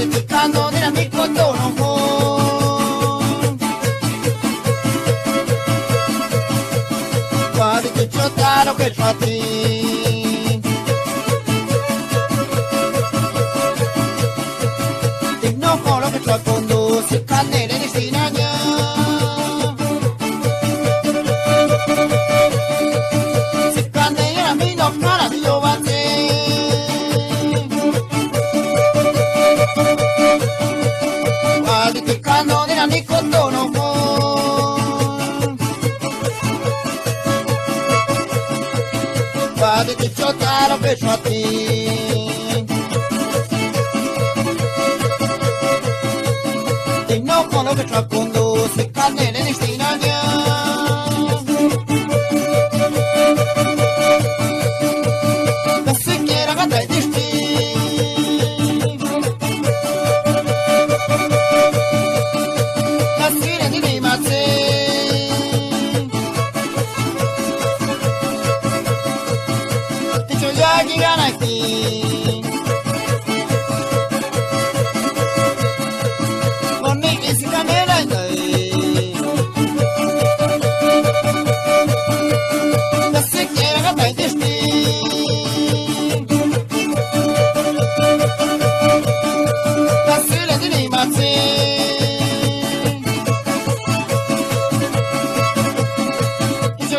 Picando de mi cotono guardi che c'ho taro che c'ho a te e non quello che c'ho a fondo si cannere di stinagna si cannere a mi no cara di giovane guardi che cannone era mi cotono guardi che c'ho taro che c'ho a te e non quello che c'ho a fondo si cannere di stinagna la sicchiera che dai di sti la sire di rimazze ti c'ho gli aghi ganati con i che si camera in la sicchiera che dai di sti la sire di rimazze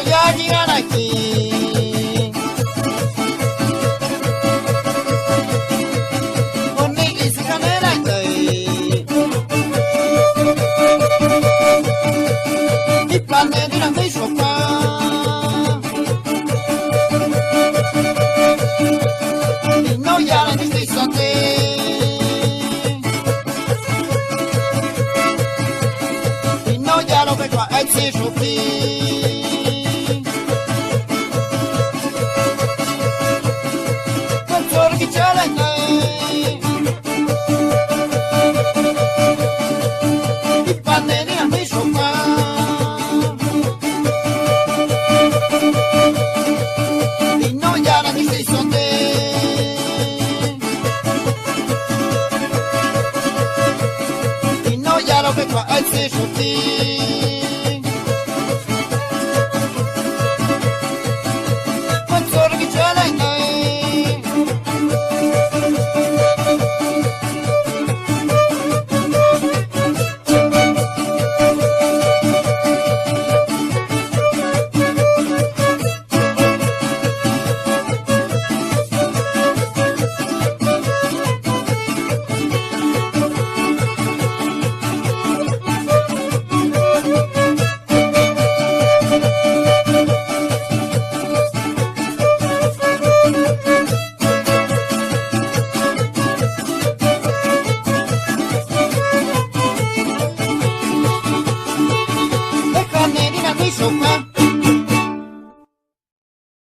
Yagi ganaki Oni isi kamera itai Di planne di una sopra Di noiare di stesso a te Di noiare per qua e si sciopri che c'è la i pannelli a me sopra di noiare di stesso te di noiare che qua è il stesso te che c'è la sopra